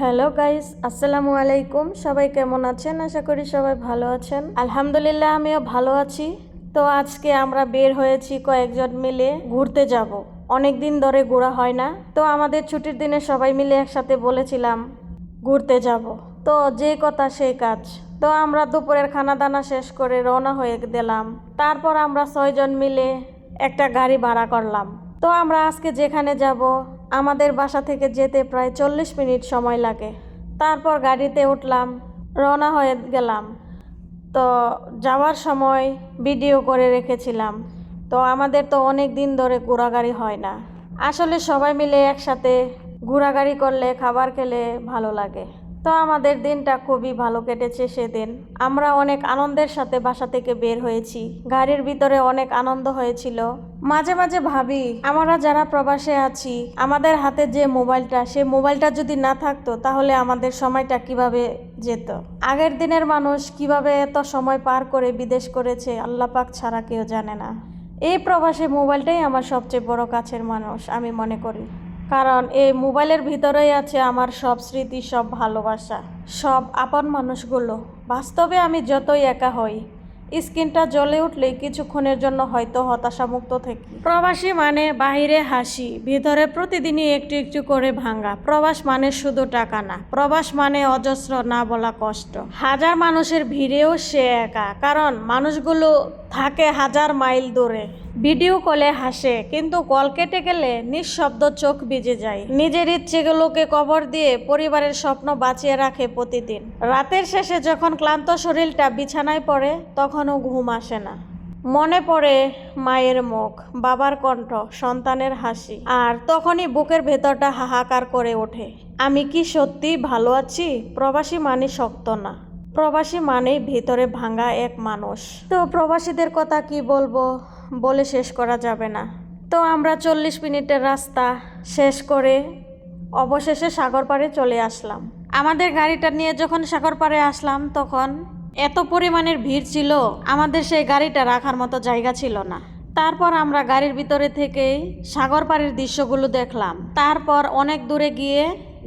Hello guys, আসসালামু আলাইকুম। সবাই কেমন আছেন? আশা করি সবাই ভালো আছেন। আলহামদুলিল্লাহ, আমিও ভালো আছি। তো আজকে আমরা বের হয়েছি কয়েকজন মিলে ঘুরতে যাব। অনেক দিন ধরে ঘোরা হয় না, তো আমাদের ছুটির দিনে সবাই মিলে একসাথে বলেছিলাম ঘুরতে যাব। তো যে কথা সেই কাজ। তো আমরা দুপুরের খানা দানা শেষ করে রওনা হয়ে গেলাম। তারপর আমরা 6 জন মিলে একটা গাড়ি ভাড়া করলাম। তো আমরা আজকে যেখানে যাব, আমাদের বাসা থেকে যেতে প্রায় 40 মিনিট সময় লাগে। তারপর গাড়িতে উঠলাম, রওনা হয়ে গেলাম। তো যাওয়ার সময় ভিডিও করে রেখেছিলাম। তো আমাদের তো অনেক দিন ধরে ঘোরাঘুরি হয় না। আসলে সবাই মিলে একসাথে ঘোরাঘুরি করলে, খাবার খেলে ভালো লাগে। তো আমাদের দিনটা খুবই ভালো কেটেছে সেদিন। আমরা অনেক আনন্দের সাথে বাসা থেকে বের হয়েছি। গাড়ির ভিতরে অনেক আনন্দ হয়েছিল। মাঝে মাঝে ভাবি, আমরা যারা প্রবাসে আছি, আমাদের হাতে যে মোবাইলটা, সে মোবাইলটা যদি না থাকতো তাহলে আমাদের সময়টা কিভাবে যেত। আগের দিনের মানুষ কিভাবে এত সময় পার করে বিদেশ করেছে, আল্লাহ পাক ছাড়া কেউ জানে না। এই প্রবাসে মোবাইলটাই আমার সবচেয়ে বড় কাছের মানুষ আমি মনে করি। কারণ এই মোবাইলের ভিতরেই আছে আমার সব স্মৃতি, সব ভালোবাসা, সব আপন মানুষগুলো। বাস্তবে আমি যতই একা হই, স্ক্রিনটা জ্বলে উঠলেই কিছুক্ষণের জন্য হয়তো হতাশামুক্ত থাকি। প্রবাসী মানে বাহিরে হাসি, ভিতরে প্রতিদিনই একটু একটু করে ভাঙা। প্রবাস মানে শুধু টাকা না, প্রবাস মানে অজস্র না বলা কষ্ট। হাজার মানুষের ভিড়েও সে একা, কারণ মানুষগুলো থাকে হাজার মাইল দূরে। ভিডিও কলে হাসে, কিন্তু কল কেটে গেলে নিঃশব্দ চোখ ভিজে যায়। নিজের ইচ্ছেগুলোকে কবর দিয়ে পরিবারের স্বপ্ন বাঁচিয়ে রাখে প্রতিদিন। রাতের শেষে যখন ক্লান্ত শরীরটা বিছানায় পড়ে, তখনও ঘুম আসে না। মনে পড়ে মায়ের মুখ, বাবার কণ্ঠ, সন্তানের হাসি, আর তখনই বুকের ভেতরটা হাহাকার করে ওঠে। আমি কি সত্যি ভালো আছি? প্রবাসী মানে শক্ত না, প্রবাসী মানেই ভেতরে ভাঙা এক মানুষ। তো প্রবাসীদের কথা কি বলবো, বলে শেষ করা যাবে না। তো আমরা 40 মিনিটের রাস্তা শেষ করে অবশেষে সাগর পাড়ে চলে আসলাম। আমাদের গাড়িটা নিয়ে যখন সাগর পাড়ে আসলাম, তখন এত পরিমাণের ভিড় ছিল, আমাদের সেই গাড়িটা রাখার মতো জায়গা ছিল না। তারপর আমরা গাড়ির ভিতরে থেকেই সাগর পাড়ের দৃশ্যগুলো দেখলাম। তারপর অনেক দূরে গিয়ে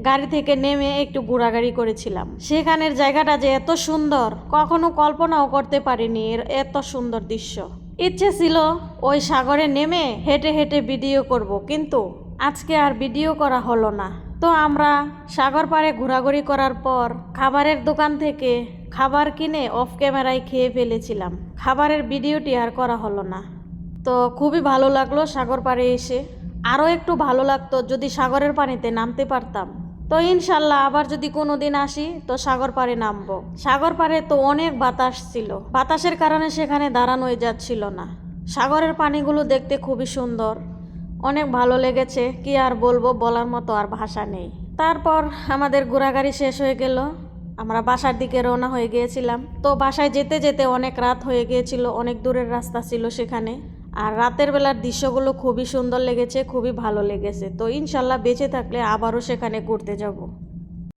গাড়ি থেকে নেমে একটু ঘোরাঘুরি করেছিলাম। সেখানের জায়গাটা যে এত সুন্দর, কখনো কল্পনাও করতে পারিনি এর এত সুন্দর দৃশ্য। ইচ্ছে ছিল ওই সাগরে নেমে হেঁটে হেঁটে ভিডিও করব, কিন্তু আজকে আর ভিডিও করা হলো না। তো আমরা সাগর পাড়ে ঘোরাঘুরি করার পর খাবারের দোকান থেকে খাবার কিনে অফ ক্যামেরায় খেয়ে ফেলেছিলাম। খাবারের ভিডিওটি আর করা হলো না। তো খুবই ভালো লাগলো সাগর পাড়ে এসে। আরও একটু ভালো লাগতো যদি সাগরের পানিতে নামতে পারতাম। তো ইনশাল্লাহ আবার যদি কোনো দিন আসি তো সাগর পাড়ে নামবো। সাগর পাড়ে তো অনেক বাতাস ছিল, বাতাসের কারণে সেখানে দাঁড়ানোই যাচ্ছিল না। সাগরের পানিগুলো দেখতে খুবই সুন্দর, অনেক ভালো লেগেছে। কি আর বলবো, বলার মতো আর ভাষা নেই। তারপর আমাদের ঘোরাঘুরি শেষ হয়ে গেল, আমরা বাসার দিকে রওনা হয়ে গিয়েছিলাম। তো বাসায় যেতে যেতে অনেক রাত হয়ে গিয়েছিল, অনেক দূরের রাস্তা ছিল সেখানে। আর রাতের বেলার দৃশ্যগুলো খুবই সুন্দর লেগেছে, খুবই ভালো লেগেছে। তো ইনশাল্লাহ বেঁচে থাকলে আবারও সেখানে ঘুরতে যাব।